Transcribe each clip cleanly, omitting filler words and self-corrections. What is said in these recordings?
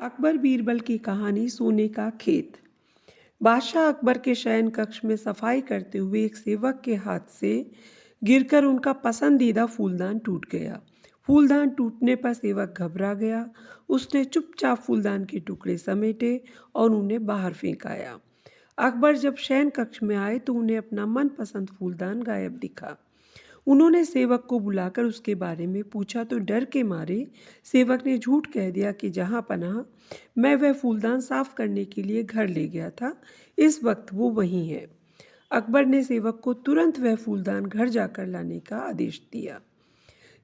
अकबर बीरबल की कहानी सोने का खेत। बादशाह अकबर के शयन कक्ष में सफाई करते हुए एक सेवक के हाथ से गिरकर उनका पसंदीदा फूलदान टूट गया। फूलदान टूटने पर सेवक घबरा गया। उसने चुपचाप फूलदान के टुकड़े समेटे और उन्हें बाहर फेंक आया। अकबर जब शयन कक्ष में आए तो उन्हें अपना मनपसंद फूलदान गायब दिखा। उन्होंने सेवक को बुलाकर उसके बारे में पूछा तो डर के मारे सेवक ने झूठ कह दिया कि जहाँ पनाह मैं वह फूलदान साफ करने के लिए घर ले गया था, इस वक्त वो वहीं है। अकबर ने सेवक को तुरंत वह फूलदान घर जाकर लाने का आदेश दिया।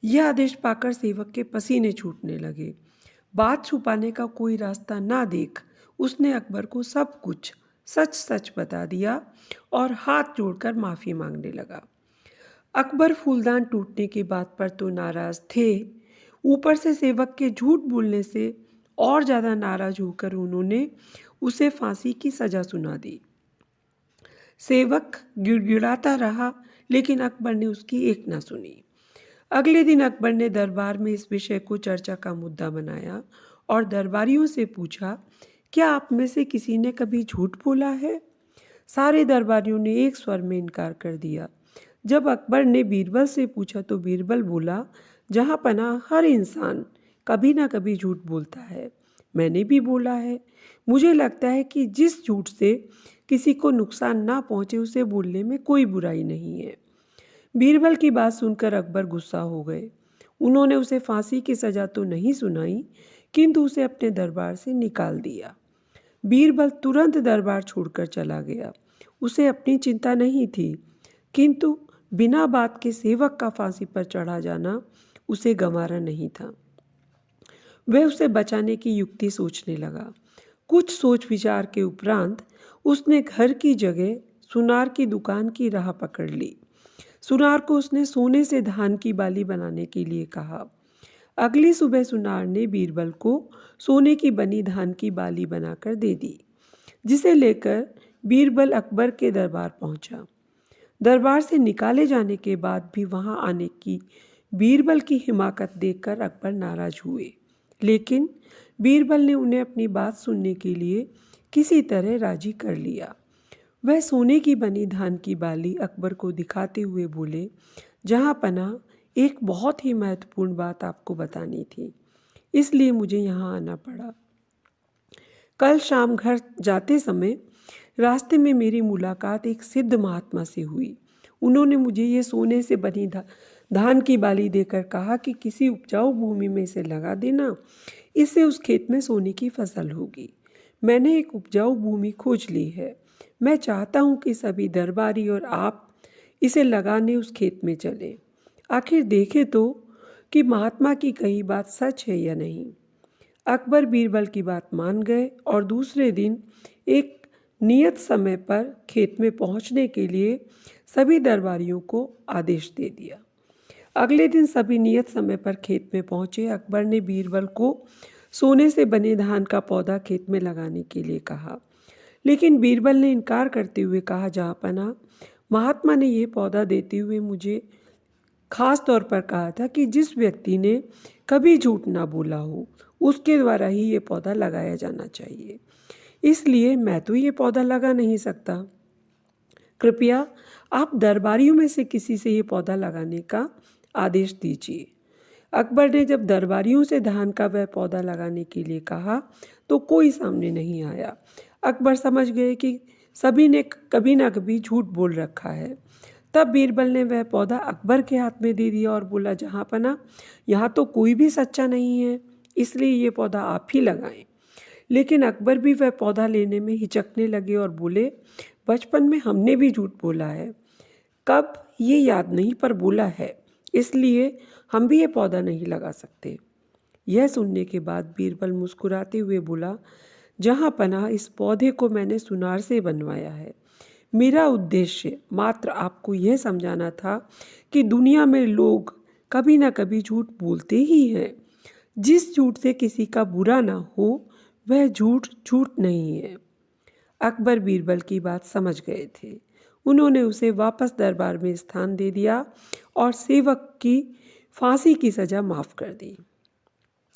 यह आदेश पाकर सेवक के पसीने छूटने लगे। बात छुपाने का कोई रास्ता ना देख उसने अकबर को सब कुछ सच सच बता दिया और हाथ जोड़कर माफ़ी मांगने लगा। अकबर फूलदान टूटने की बात पर तो नाराज थे, ऊपर से सेवक के झूठ बोलने से और ज़्यादा नाराज होकर उन्होंने उसे फांसी की सज़ा सुना दी। सेवक गिड़गिड़ाता रहा लेकिन अकबर ने उसकी एक ना सुनी। अगले दिन अकबर ने दरबार में इस विषय को चर्चा का मुद्दा बनाया और दरबारियों से पूछा, क्या आप में से किसी ने कभी झूठ बोला है? सारे दरबारियों ने एक स्वर में इनकार कर दिया। जब अकबर ने बीरबल से पूछा तो बीरबल बोला, जहाँ पनाह हर इंसान कभी ना कभी झूठ बोलता है, मैंने भी बोला है। मुझे लगता है कि जिस झूठ से किसी को नुकसान ना पहुँचे उसे बोलने में कोई बुराई नहीं है। बीरबल की बात सुनकर अकबर गुस्सा हो गए। उन्होंने उसे फांसी की सज़ा तो नहीं सुनाई किंतु उसे अपने दरबार से निकाल दिया। बीरबल तुरंत दरबार छोड़कर चला गया। उसे अपनी चिंता नहीं थी किंतु बिना बात के सेवक का फांसी पर चढ़ा जाना उसे गंवारा नहीं था। वह उसे बचाने की युक्ति सोचने लगा। कुछ सोच विचार के उपरांत उसने घर की जगह सुनार की दुकान की राह पकड़ ली। सुनार को उसने सोने से धान की बाली बनाने के लिए कहा। अगली सुबह सुनार ने बीरबल को सोने की बनी धान की बाली बनाकर दे दी, जिसे लेकर बीरबल अकबर के दरबार पहुंचा। दरबार से निकाले जाने के बाद भी वहां आने की बीरबल की हिमाकत देखकर अकबर नाराज हुए, लेकिन बीरबल ने उन्हें अपनी बात सुनने के लिए किसी तरह राजी कर लिया। वह सोने की बनी धान की बाली अकबर को दिखाते हुए बोले, जहाँ पनाह एक बहुत ही महत्वपूर्ण बात आपको बतानी थी, इसलिए मुझे यहाँ आना पड़ा। कल शाम घर जाते समय रास्ते में मेरी मुलाकात एक सिद्ध महात्मा से हुई। उन्होंने मुझे ये सोने से बनी धान की बाली देकर कहा कि किसी उपजाऊ भूमि में इसे लगा देना, इससे उस खेत में सोने की फसल होगी। मैंने एक उपजाऊ भूमि खोज ली है। मैं चाहता हूँ कि सभी दरबारी और आप इसे लगाने उस खेत में चलें। आखिर देखें तो कि महात्मा की कही बात सच है या नहीं। अकबर बीरबल की बात मान गए और दूसरे दिन एक नियत समय पर खेत में पहुंचने के लिए सभी दरबारियों को आदेश दे दिया। अगले दिन सभी नियत समय पर खेत में पहुंचे। अकबर ने बीरबल को सोने से बने धान का पौधा खेत में लगाने के लिए कहा, लेकिन बीरबल ने इनकार करते हुए कहा, जहाँ पनाह महात्मा ने यह पौधा देते हुए मुझे खास तौर पर कहा था कि जिस व्यक्ति ने कभी झूठ ना बोला हो उसके द्वारा ही ये पौधा लगाया जाना चाहिए, इसलिए मैं तो ये पौधा लगा नहीं सकता। कृपया आप दरबारियों में से किसी से ये पौधा लगाने का आदेश दीजिए। अकबर ने जब दरबारियों से धान का वह पौधा लगाने के लिए कहा तो कोई सामने नहीं आया। अकबर समझ गए कि सभी ने कभी ना कभी झूठ बोल रखा है। तब बीरबल ने वह पौधा अकबर के हाथ में दे दिया और बोला, जहाँ पनाह यहाँ तो कोई भी सच्चा नहीं है, इसलिए ये पौधा आप ही लगाएं। लेकिन अकबर भी वह पौधा लेने में हिचकने लगे और बोले, बचपन में हमने भी झूठ बोला है, कब ये याद नहीं पर बोला है, इसलिए हम भी ये पौधा नहीं लगा सकते। यह सुनने के बाद बीरबल मुस्कुराते हुए बोला, जहाँ पनाह इस पौधे को मैंने सुनार से बनवाया है। मेरा उद्देश्य मात्र आपको यह समझाना था कि दुनिया में लोग कभी ना कभी झूठ बोलते ही हैं। जिस झूठ से किसी का बुरा ना हो वह झूठ झूठ नहीं है। अकबर बीरबल की बात समझ गए थे। उन्होंने उसे वापस दरबार में स्थान दे दिया और सेवक की फांसी की सज़ा माफ़ कर दी।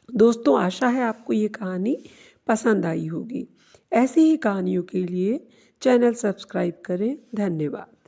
दोस्तों, आशा है आपको ये कहानी पसंद आई होगी। ऐसी ही कहानियों के लिए चैनल सब्सक्राइब करें। धन्यवाद।